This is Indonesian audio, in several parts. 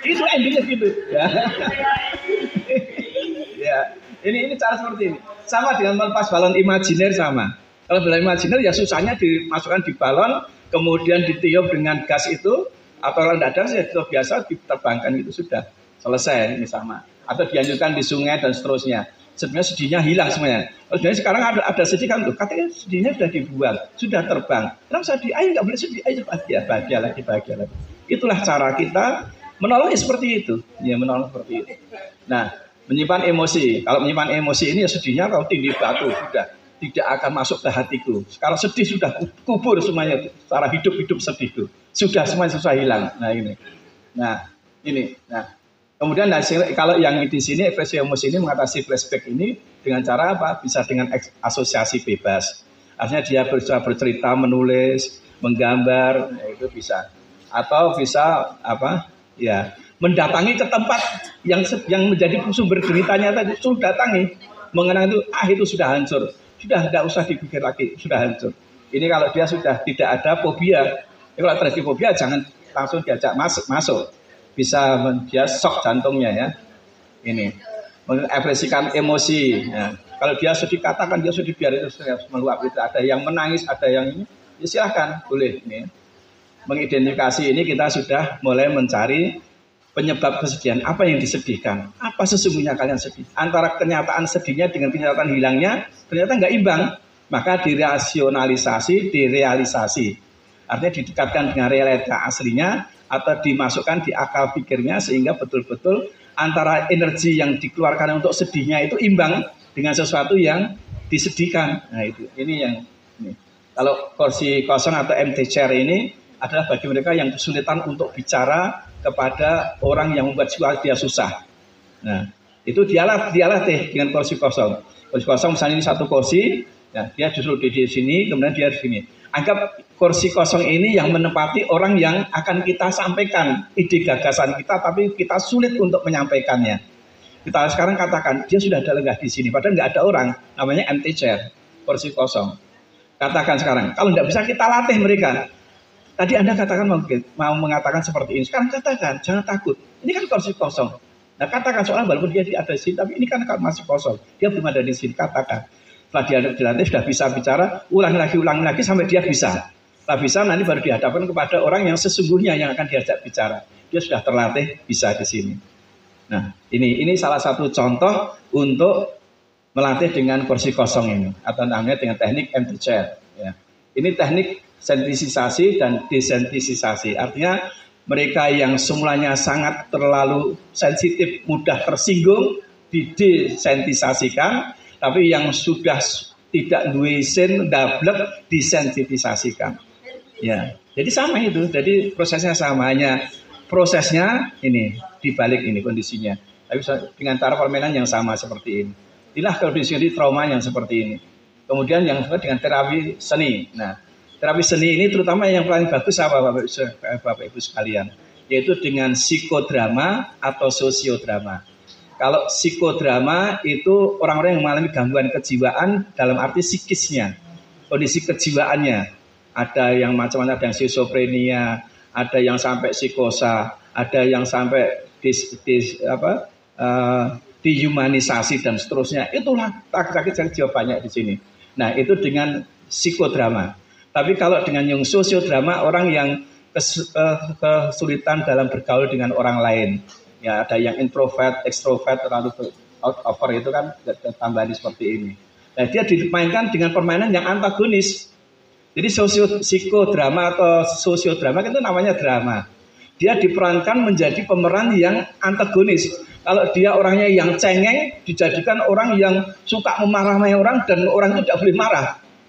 Itu endingnya gitu. Ya. Ya. Ini cara seperti ini. Sama dengan melepas balon imajiner sama. Kalau balon imajiner ya susahnya dimasukkan di balon, kemudian ditiup dengan gas itu, atau kalau tidak ada ya biasa diterbangkan itu sudah selesai, ini sama. Atau dianjurkan di sungai dan seterusnya. Sebenarnya sedihnya hilang semuanya. Sebenarnya sekarang ada sedih kan tuh, katanya sedihnya sudah dibuang, sudah terbang. Kenapa sedih? Ayo nggak boleh sedih, ayo bahagia lagi. Itulah cara kita menolong seperti itu, ya menolong seperti itu. Nah, menyimpan emosi. Kalau menyimpan emosi ini ya sedihnya kalau tinggi batu sudah tidak akan masuk ke hatiku. Kalau sedih sudah kubur semuanya, secara hidup sedih itu sudah semuanya susah hilang. Nah ini. Kemudian kalau yang di sini ekspresi emosi ini mengatasi flashback ini dengan cara apa? Bisa dengan asosiasi bebas. Artinya dia bisa bercerita, menulis, menggambar, ya itu bisa. Atau bisa apa? Ya, mendatangi ke tempat yang menjadi sumber ceritanya tadi, sudah datangi. Mengenang itu sudah hancur. Sudah tidak usah dipikir lagi, sudah hancur. Ini kalau dia sudah tidak ada fobia. Kalau terjadi fobia jangan langsung diajak masuk. Bisa dia shock jantungnya ya. Ini mengekspresikan emosi. Ya. Kalau dia sedih katakan dia sedih biar itu meluap itu. Ada yang menangis, ada yang ini. Ya silahkan boleh. Ini. Mengidentifikasi ini kita sudah mulai mencari penyebab kesedihan. Apa yang disedihkan? Apa sesungguhnya kalian sedih? Antara kenyataan sedihnya dengan kenyataan hilangnya ternyata nggak imbang. Maka dirasionalisasi, direalisasi. Artinya didekatkan dengan realita aslinya atau dimasukkan di akal pikirnya sehingga betul-betul antara energi yang dikeluarkan untuk sedihnya itu imbang dengan sesuatu yang disedihkan. Nah itu, ini yang ini. Kalau kursi kosong atau empty chair ini adalah bagi mereka yang kesulitan untuk bicara kepada orang yang membuat dia susah. Nah itu dialah dengan kursi kosong. Kursi kosong misalnya ini satu kursi, ya, dia justru di sini, kemudian dia di sini. Anggap kursi kosong ini yang menempati orang yang akan kita sampaikan ide gagasan kita, tapi kita sulit untuk menyampaikannya. Kita sekarang katakan dia sudah ada lenggah di sini, padahal nggak ada orang, namanya empty chair, kursi kosong. Katakan sekarang, kalau nggak bisa kita latih mereka. Tadi Anda katakan mau mengatakan seperti ini, sekarang katakan, jangan takut. Ini kan kursi kosong. Nah katakan soal walaupun dia ada di sini, tapi ini kan masih kosong, dia belum ada di sini. Katakan. Setelah dia dilatih sudah bisa bicara, ulang lagi sampai dia bisa. Setelah bisa nanti baru dihadapkan kepada orang yang sesungguhnya yang akan diajak bicara. Dia sudah terlatih bisa di sini. Nah, ini salah satu contoh untuk melatih dengan kursi kosong ini atau namanya dengan teknik empty chair. Ya. Ini teknik sensitisasi dan desensitisasi. Artinya mereka yang semulanya sangat terlalu sensitif, mudah tersinggung, didesensitisasikan. Tapi yang sudah tidak duisin, dablek, disensitisasikan. Ya, jadi sama itu. Jadi prosesnya sama, hanya prosesnya ini dibalik ini kondisinya. Tapi dengan cara permainan yang sama seperti ini. Inilah kondisi trauma yang seperti ini. Kemudian yang dengan terapi seni. Nah, terapi seni ini terutama yang paling bagus apa Bapak Ibu sekalian? Yaitu dengan psikodrama atau sosiodrama. Kalau psikodrama itu orang-orang yang mengalami gangguan kejiwaan dalam arti psikisnya, kondisi kejiwaannya. Ada yang macam-macam, ada yang skizofrenia, ada yang sampai psikosa, ada yang sampai dihumanisasi dan seterusnya. Itulah sakit-sakit jiwa banyak di sini. Nah itu dengan psikodrama. Tapi kalau dengan yang sosiodrama, orang yang kesulitan dalam bergaul dengan orang lain. Ya ada yang introvert, ekstrovert, terlalu over itu kan tambahan seperti ini. Nah dia dimainkan dengan permainan yang antagonis. Jadi psikodrama atau sosiodrama itu namanya drama. Dia diperankan menjadi pemeran yang antagonis. Kalau dia orangnya yang cengeng, dijadikan orang yang suka memarah-marahi orang dan orang itu tidak boleh marah.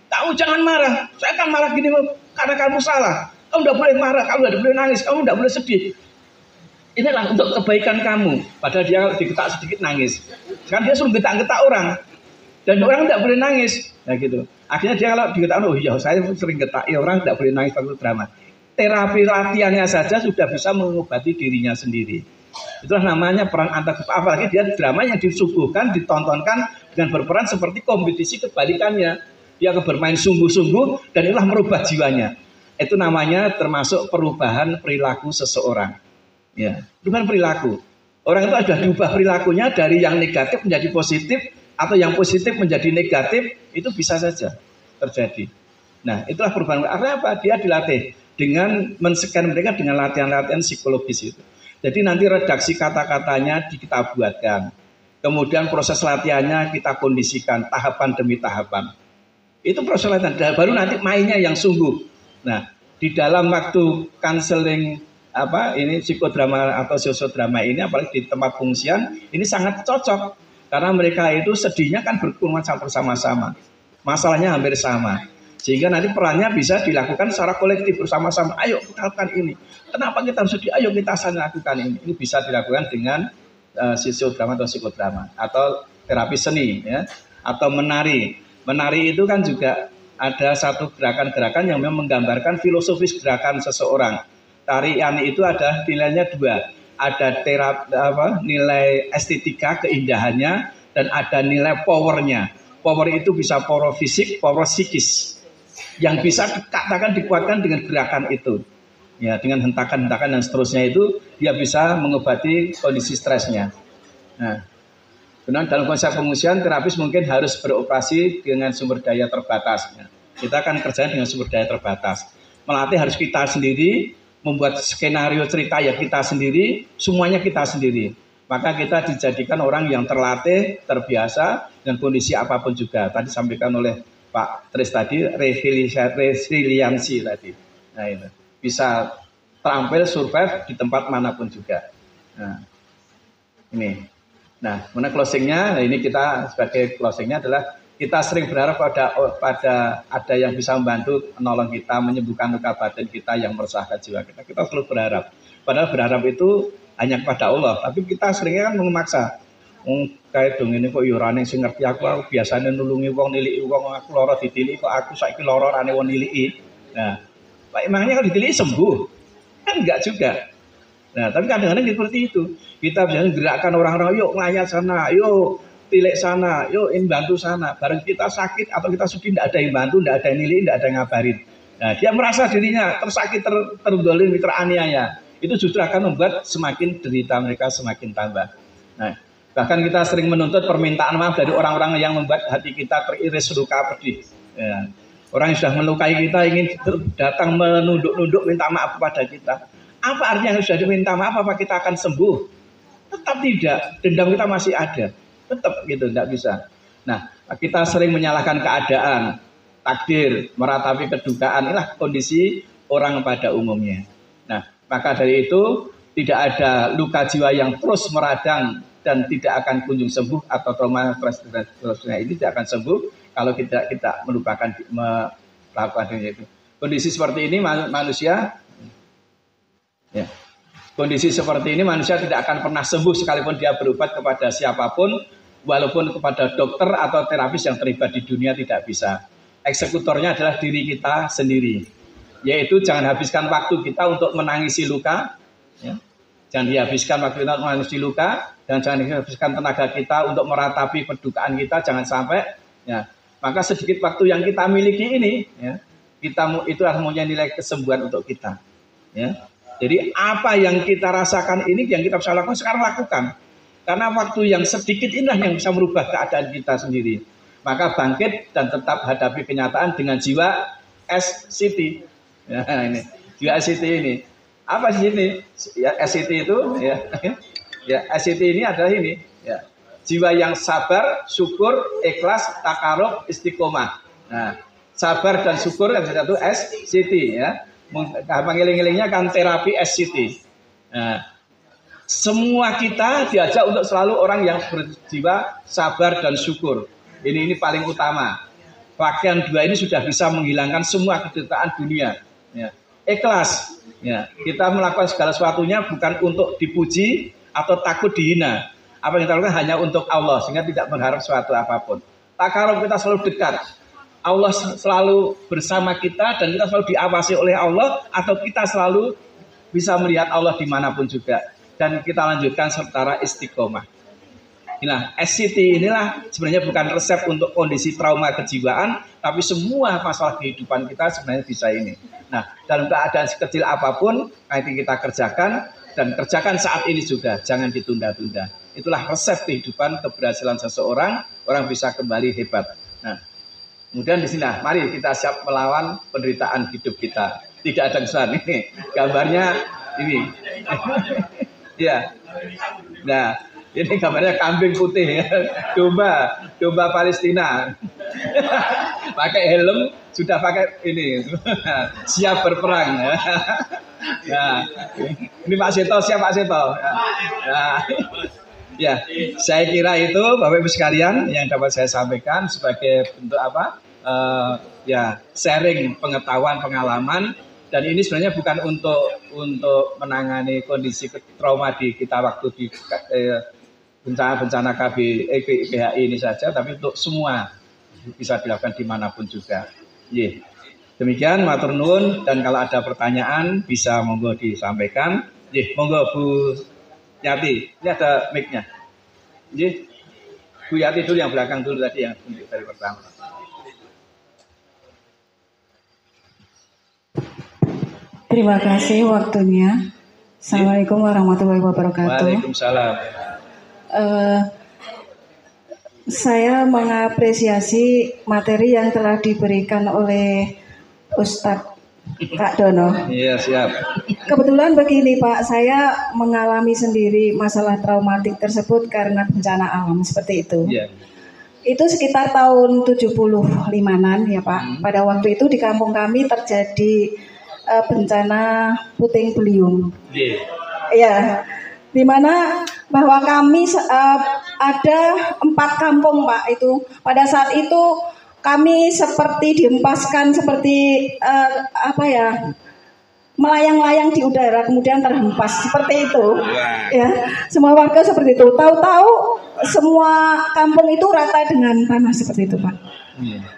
Kamu jangan marah, saya akan marah gini karena kamu salah. Kamu tidak boleh marah, kamu tidak boleh nangis, kamu tidak boleh sedih. Inilah untuk kebaikan kamu. Padahal dia digetak sedikit nangis. Sekarang dia suruh getak-getak orang. Dan orang tidak boleh nangis. Nah gitu. Akhirnya dia kalau digetak, oh iya saya sering getak orang tidak boleh nangis waktu drama. Terapi latihannya saja sudah bisa mengobati dirinya sendiri. Itulah namanya peran antagonis. Apalagi dia drama yang disuguhkan, ditontonkan dengan berperan seperti kompetisi kebalikannya. Dia bermain sungguh-sungguh dan itulah merubah jiwanya. Itu namanya termasuk perubahan perilaku seseorang. Ya, itu kan perilaku. Orang itu sudah diubah perilakunya dari yang negatif menjadi positif atau yang positif menjadi negatif, itu bisa saja terjadi. Nah, itulah perubahan. Artinya apa? Dia dilatih dengan men-scan mereka dengan latihan-latihan psikologis itu. Jadi nanti redaksi kata-katanya kita buatkan. Kemudian proses latihannya kita kondisikan tahapan demi tahapan. Itu proses latihan. Baru nanti mainnya yang sungguh. Nah, di dalam waktu konseling ini psikodrama atau sosiodrama ini, apalagi di tempat pengungsian, ini sangat cocok karena mereka itu sedihnya kan berkumpul bersama-sama, masalahnya hampir sama, sehingga nanti perannya bisa dilakukan secara kolektif bersama-sama. Ayo kita lakukan ini. Kenapa kita harus sedih? Ayo kita lakukan ini. Ini bisa dilakukan dengan sosiodrama atau psikodrama atau terapi seni, ya, atau menari. Menari itu kan juga ada satu gerakan-gerakan yang memang menggambarkan filosofis gerakan seseorang. Tarian itu ada nilainya dua, ada nilai estetika keindahannya dan ada nilai powernya. Power itu bisa power fisik, power psikis, yang bisa dikatakan dikuatkan dengan gerakan itu, ya, dengan hentakan-hentakan dan seterusnya itu dia bisa mengobati kondisi stresnya. Nah, benar dalam konsep pengungsian terapis mungkin harus beroperasi dengan sumber daya terbatas. Kita akan kerja dengan sumber daya terbatas. Melatih harus kita sendiri. Membuat skenario cerita ya kita sendiri, semuanya kita sendiri. Maka kita dijadikan orang yang terlatih, terbiasa dengan kondisi apapun juga. Tadi disampaikan oleh Pak Tris tadi, resiliensi tadi. Nah itu bisa terampil survive di tempat manapun juga. Nah ini. Nah mana closingnya? Nah, ini kita sebagai closingnya adalah kita sering berharap pada ada yang bisa membantu menolong kita, menyembuhkan luka batin kita yang meresahkan jiwa kita. Kita selalu berharap. Padahal berharap itu hanya kepada Allah. Tapi kita seringnya kan memaksa. Kayak dong ini kok yurane sing ngerti aku biasanya nulungi wong, niliki wong, aku lara ditili kok aku saiki lara rane wong niliki. Nah, emangnya kalau ditili sembuh? Kan enggak juga. Nah, tapi kadang-kadang seperti itu. Kita bisa gerakkan orang-orang, yuk ngelayat sana, yuk tilik sana, yuk bantu sana. Bareng kita sakit atau kita sedih, tidak ada yang bantu, tidak ada yang nilai, tidak ada yang ngabarin. Nah, dia merasa dirinya tersakit, terdolimi, teraniaya. Itu justru akan membuat semakin derita mereka semakin tambah. Nah, bahkan kita sering menuntut permintaan maaf dari orang-orang yang membuat hati kita teriris luka pedih. Ya. Orang yang sudah melukai kita ingin datang menunduk-nunduk minta maaf kepada kita. Apa artinya sudah diminta maaf? Apa kita akan sembuh? Tetap tidak. Dendam kita masih ada. Tetap gitu, tidak bisa. Nah, kita sering menyalahkan keadaan, takdir, meratapi kedukaan. Inilah kondisi orang pada umumnya. Nah, maka dari itu tidak ada luka jiwa yang terus meradang dan tidak akan kunjung sembuh atau trauma stres dan seterusnya ini tidak akan sembuh kalau kita melakukan itu. Kondisi seperti ini manusia, ya. Kondisi seperti ini manusia tidak akan pernah sembuh sekalipun dia berobat kepada siapapun. Walaupun kepada dokter atau terapis yang terlibat di dunia tidak bisa. Eksekutornya adalah diri kita sendiri. Yaitu jangan habiskan waktu kita untuk menangisi luka. Ya. Jangan dihabiskan waktu kita untuk menangisi luka. Dan jangan dihabiskan tenaga kita untuk meratapi kedukaan kita. Jangan sampai. Ya. Maka sedikit waktu yang kita miliki ini. Ya, itu punya nilai kesembuhan untuk kita. Ya. Jadi apa yang kita rasakan ini yang kita bisa lakukan sekarang lakukan. Karena waktu yang sedikit inilah yang bisa merubah keadaan kita sendiri. Maka bangkit dan tetap hadapi kenyataan dengan jiwa SCT. Ya, ini jiwa SCT ini. Apa sih ini? Ya, SCT itu ya SCT ini adalah ini. Ya, jiwa yang sabar, syukur, ikhlas, takarub, istiqomah. Nah, sabar dan syukur yang satu SCT ya. Panggil-panggilnya kan terapi SCT. Nah, semua kita diajak untuk selalu orang yang berjiwa sabar dan syukur. Ini paling utama. Pakaian dua ini sudah bisa menghilangkan semua kederitaan dunia. Ya. Ikhlas. Ya. Kita melakukan segala sesuatunya bukan untuk dipuji atau takut dihina. Apa yang kita lakukan hanya untuk Allah sehingga tidak berharap sesuatu apapun. Takarub kita selalu dekat. Allah selalu bersama kita dan kita selalu diawasi oleh Allah atau kita selalu bisa melihat Allah dimanapun juga. Dan kita lanjutkan secara istiqomah. Nah, SCT inilah sebenarnya bukan resep untuk kondisi trauma kejiwaan, tapi semua masalah kehidupan kita sebenarnya bisa ini. Nah, dalam keadaan sekecil apapun, nanti kita kerjakan, dan kerjakan saat ini juga, jangan ditunda-tunda. Itulah resep kehidupan keberhasilan seseorang, orang bisa kembali hebat. Nah, kemudian di sini, mari kita siap melawan penderitaan hidup kita. Tidak ada kesusahan ini, gambarnya ini. Ya, nah ini gambarnya kambing putih, domba Palestina. Pakai helm, sudah pakai ini, siap berperang. Nah, ini Pak Seto, siap Pak Seto. Nah, ya, saya kira itu Bapak Ibu sekalian yang dapat saya sampaikan sebagai bentuk apa? Ya, sharing pengetahuan, pengalaman, dan ini sebenarnya bukan untuk menangani kondisi trauma di kita waktu di bencana PHI ini saja, tapi untuk semua bisa dilakukan dimanapun juga. Yeah. Demikian matur nuwun, dan kalau ada pertanyaan bisa monggo disampaikan. Monggo Bu Yati, ini ada mic-nya. Bu Yati dulu yang belakang dulu tadi yang dari pertama. Terima kasih waktunya. Assalamualaikum warahmatullahi wabarakatuh. Waalaikumsalam. Saya mengapresiasi materi yang telah diberikan oleh Ustadz Kak Dono. Iya, siap. Kebetulan begini Pak, saya mengalami sendiri masalah traumatik tersebut karena bencana alam seperti itu. Iya. Itu sekitar tahun 75-an ya Pak. Pada waktu itu di kampung kami terjadi bencana puting beliung. Iya. Di mana bahwa kami ada 4 kampung Pak itu. Pada saat itu kami seperti dihempaskan seperti melayang-layang di udara kemudian terhempas seperti itu. Ya, semua warga seperti itu. Tahu-tahu semua kampung itu rata dengan tanah seperti itu, Pak.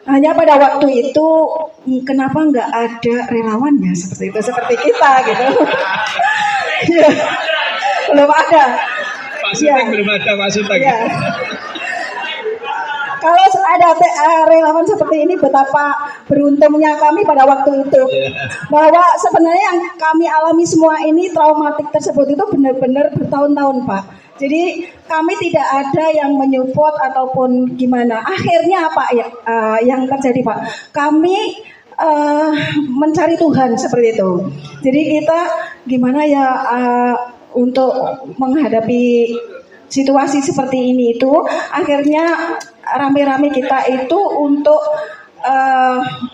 Hanya pada waktu itu kenapa nggak ada relawannya seperti itu, seperti kita gitu. Ya, belum ada. Pak Suteng belum ada, Pak Suteng. Ya. Kalau ada relawan seperti ini, betapa beruntungnya kami pada waktu itu. Bahwa sebenarnya yang kami alami semua ini, traumatik tersebut itu benar-benar bertahun-tahun Pak. Jadi kami tidak ada yang menyupport ataupun gimana. Akhirnya apa yang terjadi Pak? Kami mencari Tuhan seperti itu. Jadi kita gimana ya untuk menghadapi situasi seperti ini itu, akhirnya rame-rame kita itu untuk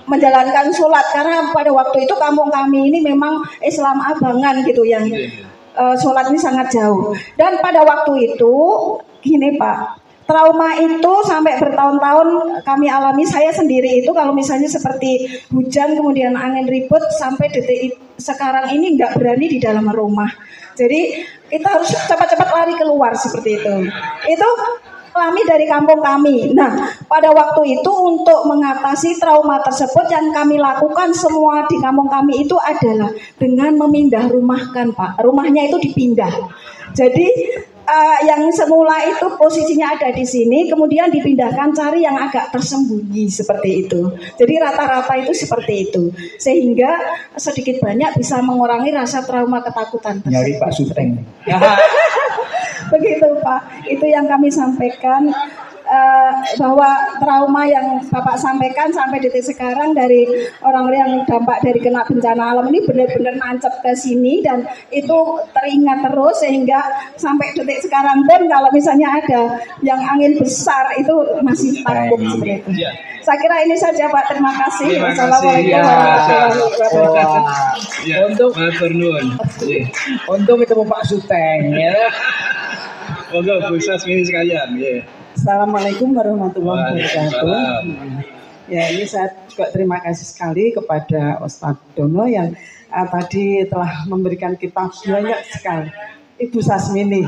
menjalankan sholat, karena pada waktu itu kampung kami ini memang Islam abangan gitu, yang sholat ini sangat jauh. Dan pada waktu itu gini Pak, trauma itu sampai bertahun-tahun kami alami. Saya sendiri itu kalau misalnya seperti hujan kemudian angin ribut, sampai detik sekarang ini nggak berani di dalam rumah. Jadi kita harus cepat-cepat lari keluar seperti itu. Itu alami dari kampung kami. Nah, pada waktu itu untuk mengatasi trauma tersebut yang kami lakukan semua di kampung kami itu adalah dengan memindah rumahkan Pak. Rumahnya itu dipindah. Jadi yang semula itu posisinya ada di sini, kemudian dipindahkan cari yang agak tersembunyi seperti itu. Jadi rata-rata itu seperti itu, sehingga sedikit banyak bisa mengurangi rasa trauma ketakutan tersebut. Nyari Pak Suteng. Begitu Pak, itu yang kami sampaikan. Bahwa trauma yang Bapak sampaikan sampai detik sekarang dari orang-orang yang dampak dari kena bencana alam ini benar-benar nancep ke sini, dan itu teringat terus sehingga sampai detik sekarang pun kalau misalnya ada yang angin besar itu masih takut seperti itu. Saya kira ini saja Pak, terima kasih. Wassalamualaikum warahmatullahi wabarakatuh. Untuk ketemu Pak Suteng ya. Monggo Bu Sasmini sekalian. Assalamualaikum warahmatullahi wabarakatuh. Ya, ini saya juga terima kasih sekali kepada Ustadz Dono yang tadi telah memberikan kita banyak sekali. Ibu Sasmini,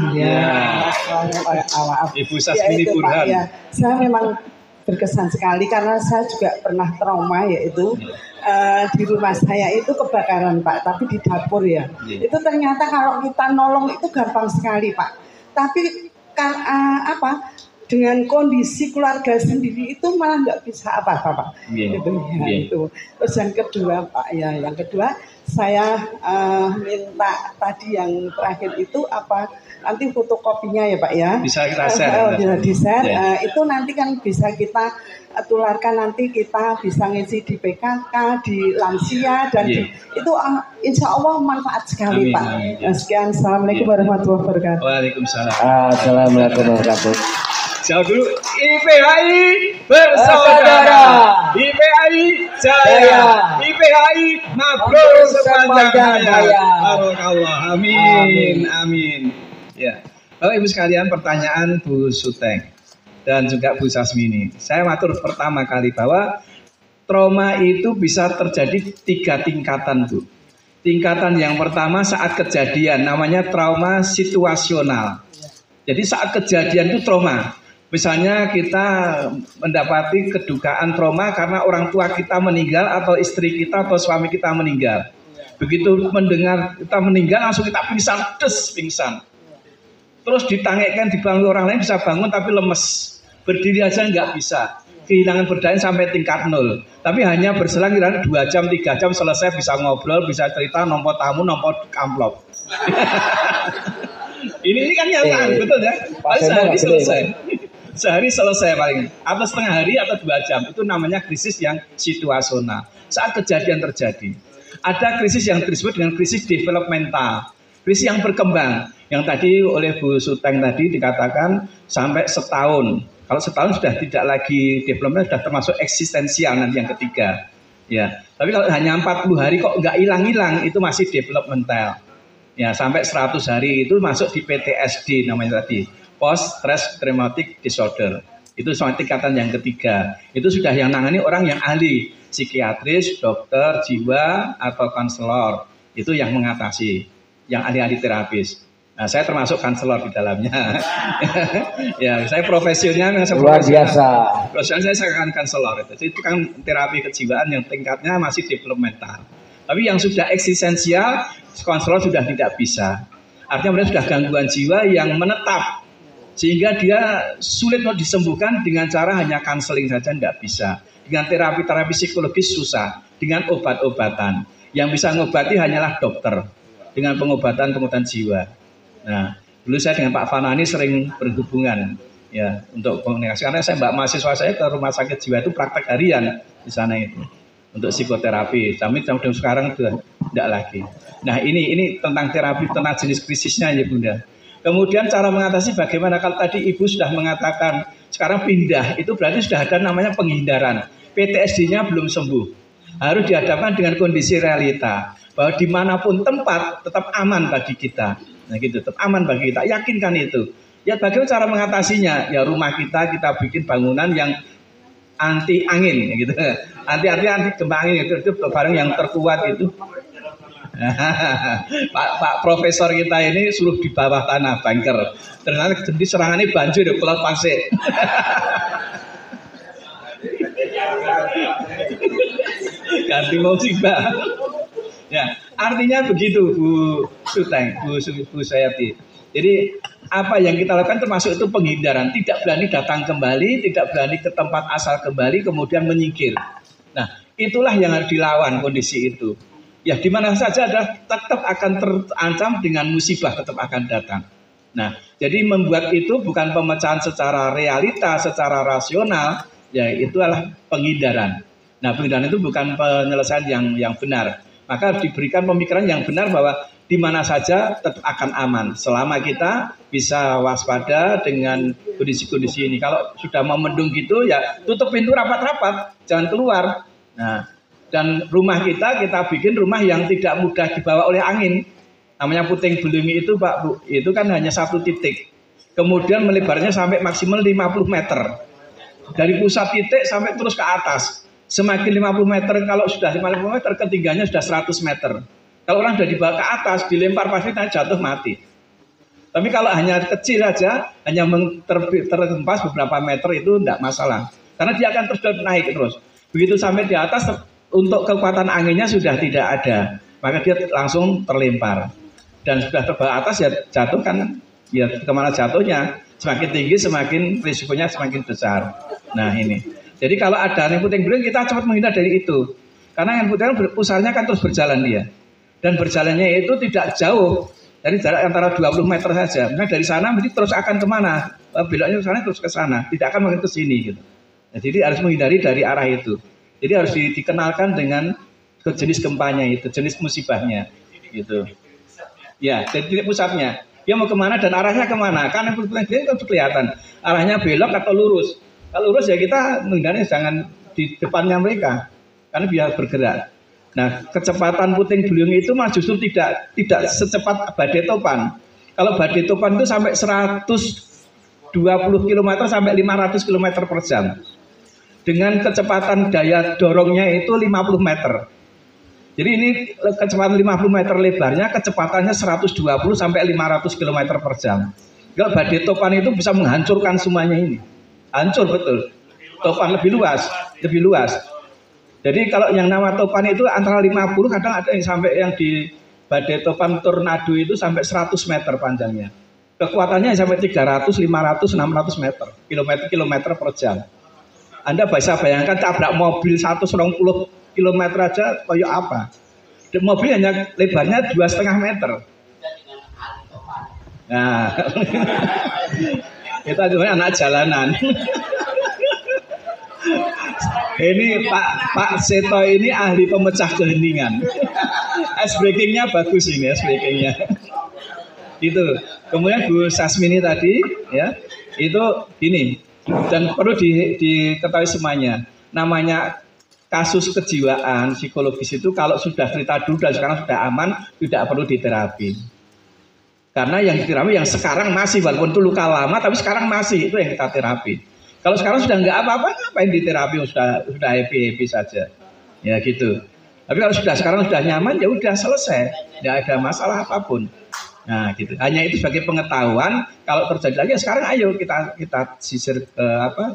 Ibu Sasmini ya, Burhan. Ya, saya memang berkesan sekali karena saya juga pernah trauma, yaitu di rumah saya itu kebakaran Pak, tapi di dapur ya. Itu ternyata kalau kita nolong itu gampang sekali Pak. Tapi dengan kondisi keluarga sendiri itu malah nggak bisa apa-apa Pak. Itu. Terus yang kedua Pak, yang kedua saya minta tadi yang terakhir itu apa nanti fotokopinya ya Pak ya. Bisa kita share. Bisa di-share. Itu nanti kan bisa kita tularkan, nanti kita bisa ngisi di PKK, di lansia dan itu insya Allah manfaat sekali Pak. Sekian, assalamualaikum warahmatullahi wabarakatuh. Waalaikumsalam. Assalamualaikum warahmatullahi wabarakatuh. Jauh dulu, IPHI bersaudara, IPHI jaya, IPHI mabrur sepanjang hayat. Barakallah, amin, amin. Ya, Bapak Ibu sekalian, pertanyaan Bu Suteng dan juga Bu Sasmini. Saya matur pertama kali bahwa trauma itu bisa terjadi 3 tingkatan, Bu. Tingkatan yang pertama saat kejadian, namanya trauma situasional. Jadi saat kejadian itu trauma. Misalnya kita mendapati kedukaan trauma karena orang tua kita meninggal atau istri kita atau suami kita meninggal. Begitu mendengar kita meninggal langsung kita pingsan. Terus ditangekkan dibangun orang lain bisa bangun tapi lemes. Berdiri aja nggak bisa. Kehilangan berdaya sampai tingkat 0. Tapi hanya berselang kira 2 jam 3 jam selesai, bisa ngobrol, bisa cerita, nomor tamu, nomor amplop. ini kan nyata, betul ya? Paling sehari selesai. Sehari selesai paling, atau setengah hari atau 2 jam. Itu namanya krisis yang situasional. Saat kejadian terjadi, ada krisis yang disebut dengan krisis developmental, krisis yang berkembang. Yang tadi oleh Bu Suteng tadi dikatakan sampai setahun. Kalau setahun sudah tidak lagi development, sudah termasuk eksistensial nanti yang ketiga. Ya, tapi kalau hanya 40 hari kok nggak hilang-hilang, itu masih developmental. Ya, sampai 100 hari itu masuk di PTSD namanya tadi. Post Stress Traumatic Disorder. Itu soal tingkatan yang ketiga. Itu sudah yang nangani orang yang ahli, psikiatris, dokter, jiwa, atau konselor. Itu yang mengatasi, yang ahli-ahli terapis. Nah, saya termasuk konselor di dalamnya. Ya, saya profesinya luar biasa. Profesional saya akan konselor itu kan terapi kejiwaan yang tingkatnya masih developmental. Tapi yang sudah eksistensial, konselor sudah tidak bisa. Artinya mereka sudah gangguan jiwa yang menetap. Sehingga dia sulit untuk disembuhkan dengan cara hanya konseling saja tidak bisa. Dengan terapi-terapi psikologis susah. Dengan obat-obatan. Yang bisa mengobati hanyalah dokter. Dengan pengobatan jiwa. Nah, dulu saya dengan Pak Fanani sering berhubungan ya untuk komunikasi. Karena saya mahasiswa saya ke rumah sakit jiwa itu praktek harian di sana itu. Untuk psikoterapi. Tapi sekarang sudah tidak lagi. Nah, ini tentang terapi, tentang jenis krisisnya ya Bunda. Kemudian cara mengatasi bagaimana, kalau tadi Ibu sudah mengatakan sekarang pindah, itu berarti sudah ada namanya penghindaran. PTSD-nya belum sembuh. Harus dihadapkan dengan kondisi realita. Bahwa dimanapun tempat tetap aman bagi kita. Nah gitu, tetap aman bagi kita. Yakinkan itu. Ya bagaimana cara mengatasinya? Ya rumah kita bikin bangunan yang anti angin. Gitu. Anti gempa angin itu barang yang terkuat itu. Pak Profesor kita ini suruh di bawah tanah bunker. Ternyata jadi serangannya banjir di Pulau Pasir. Ganti musibah. Ya, artinya begitu Bu Suteng, Bu Sayati. Jadi apa yang kita lakukan termasuk itu penghindaran. Tidak berani datang kembali, tidak berani ke tempat asal kembali, kemudian menyingkir. Nah, itulah yang harus dilawan kondisi itu. Ya di mana saja adalah tetap akan terancam dengan musibah, tetap akan datang. Nah, jadi membuat itu bukan pemecahan secara realita, secara rasional, ya itu adalah penghindaran. Nah, penghindaran itu bukan penyelesaian yang benar. Maka harus diberikan pemikiran yang benar bahwa di mana saja tetap akan aman selama kita bisa waspada dengan kondisi-kondisi ini. Kalau sudah mau mendung gitu ya tutup pintu rapat-rapat, jangan keluar. Nah, dan rumah kita bikin rumah yang tidak mudah dibawa oleh angin. Namanya puting beliung itu Pak Bu, itu kan hanya 1 titik. Kemudian melebarnya sampai maksimal 50 meter. Dari pusat titik sampai terus ke atas. Semakin 50 meter, kalau sudah 50 meter, ketinggiannya sudah 100 meter. Kalau orang sudah dibawa ke atas, dilempar pasti jatuh mati. Tapi kalau hanya kecil saja, hanya terhempas beberapa meter itu tidak masalah. Karena dia akan terus naik terus. Begitu sampai di atas, untuk kekuatan anginnya sudah tidak ada, maka dia langsung terlempar dan sudah terbang atas ya jatuh kan, ya kemana jatuhnya semakin tinggi semakin risikonya semakin besar. Nah ini, jadi kalau ada yang puting beliung kita cepat menghindar dari itu, karena yang puting pusarnya kan terus berjalan dia. Dan berjalannya itu tidak jauh, dari jarak antara 20 meter saja. Nah dari sana nanti terus akan kemana? Beloknya ke sana terus ke sana, tidak akan mungkin ke sini gitu. Nah, jadi harus menghindari dari arah itu. Jadi harus dikenalkan dengan jenis gempanya itu, jenis musibahnya gitu. Ya, jadi titik pusatnya. Dia mau kemana dan arahnya kemana? Kan itu kelihatan. Arahnya belok atau lurus. Kalau lurus ya kita menghindari jangan di depannya mereka, karena biar bergerak. Nah, kecepatan puting beliung itu mah justru tidak secepat badai topan. Kalau badai topan itu sampai 120 km sampai 500 km per jam. Dengan kecepatan daya dorongnya itu 50 meter. Jadi ini kecepatan 50 meter lebarnya, kecepatannya 120 sampai 500 km per jam. Kalau badai topan itu bisa menghancurkan semuanya ini. Hancur betul. Topan lebih luas. Jadi kalau yang nama topan itu antara 50, kadang ada yang sampai yang di badai topan tornado itu sampai 100 meter panjangnya. Kekuatannya sampai 300, 500, 600 meter, kilometer per jam. Anda bisa bayangkan tabrak mobil 120 km aja kayak apa. Dan mobil hanya lebarnya 2,5 meter. Nah, kita cuma anak jalanan. Ini Pak Seto ini ahli pemecah keheningan. Ice breakingnya bagus ini, ice breakingnya. Itu. Kemudian Bu Sasmini tadi, ya, itu gini. Dan perlu diketahui semuanya. Namanya kasus kejiwaan psikologis itu kalau sudah cerita dulu dan sekarang sudah aman, tidak perlu diterapi. Karena yang diterapi yang sekarang masih, walaupun itu luka lama, tapi sekarang masih itu yang kita terapi. Kalau sekarang sudah nggak apa-apa, ngapain di terapi, sudah happy saja, ya gitu. Tapi kalau sekarang sudah nyaman, ya udah selesai, nggak ada masalah apapun. Nah gitu. Hanya itu sebagai pengetahuan. Kalau terjadi lagi, sekarang ayo kita sisir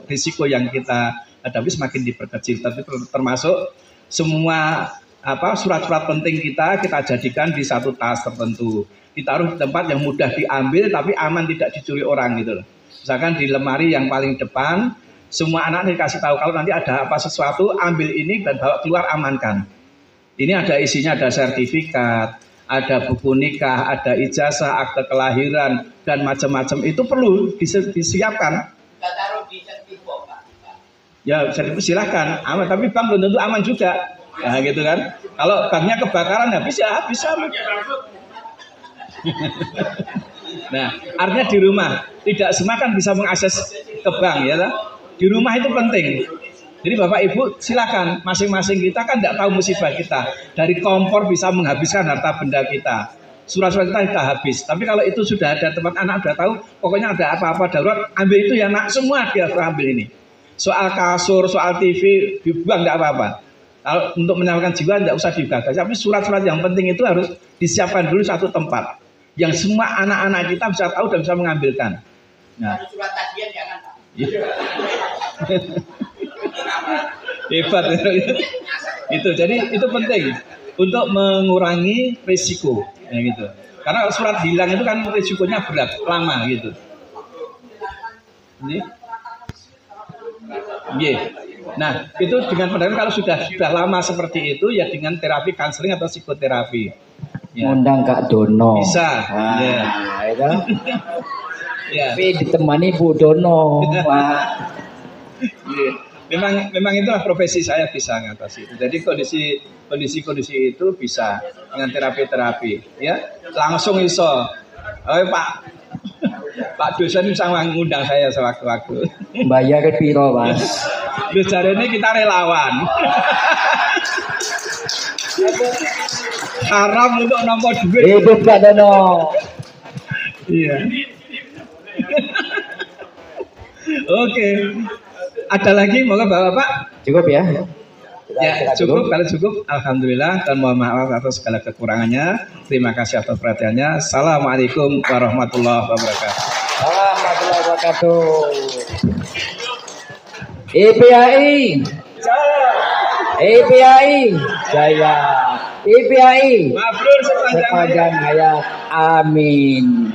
risiko yang kita hadapi semakin diperkecil. Tapi termasuk semua surat-surat penting kita jadikan di satu tas tertentu. Ditaruh di tempat yang mudah diambil, tapi aman tidak dicuri orang gitu loh. Misalkan di lemari yang paling depan, semua anak dikasih tahu kalau nanti ada apa sesuatu, ambil ini dan bawa keluar, amankan. Ini ada isinya, ada sertifikat, ada buku nikah, ada ijazah, akte kelahiran, dan macam-macam. Itu perlu disiapkan. Ya, silahkan, aman. Tapi bank belum tentu aman juga. Nah, gitu kan. Kalau banknya kebakaran, ya bisa. Nah, artinya di rumah tidak semua kan bisa mengakses ke bank ya. Di rumah itu penting. Jadi Bapak Ibu silakan, masing-masing kita kan tidak tahu musibah kita. Dari kompor bisa menghabiskan harta benda kita. Surat-surat kita habis. Tapi kalau itu sudah ada tempat anak sudah tahu, pokoknya ada apa-apa darurat, ambil itu ya nak, semua dia ambil ini. Soal kasur, soal TV dibuang tidak apa-apa. Kalau untuk menyelamatkan jiwa tidak usah digagas. Tapi surat-surat yang penting itu harus disiapkan dulu satu tempat yang semua anak-anak kita bisa tahu dan bisa mengambilkan. Nah, surat tagihan jangan Pak. Hebat itu. Jadi itu penting untuk mengurangi risiko, ya gitu. Karena surat hilang itu kan risikonya berat, lama gitu. Ini. Yeah. Nah, itu dengan pendekatan kalau sudah lama seperti itu ya dengan terapi konseling atau psikoterapi. Ya. Ngundang Kak Dono. Bisa. Nah, ya. Itu. Ya. Tapi ditemani Bu Dono. Wah. Ya. Memang itulah profesi saya bisa ngatasi itu. Jadi kondisi itu bisa dengan terapi, ya. Langsung iso. Oh, Pak dosen bisa ngundang saya sewaktu-waktu. Bayar ke piro, Mas? Lu jarene kita relawan. Haram untuk nampa duit. Hidup Kak Dono. Iya. Oke. Ada lagi moga Bapak? Cukup ya? Ya, cukup. Kalau cukup, alhamdulillah, dan mohon maaf atas segala kekurangannya. Terima kasih atas perhatiannya. Assalamualaikum warahmatullahi wabarakatuh. Warahmatullahi wabarakatuh. IPAI Jaya. IPAI Mabrur sepanjang hayat. Amin.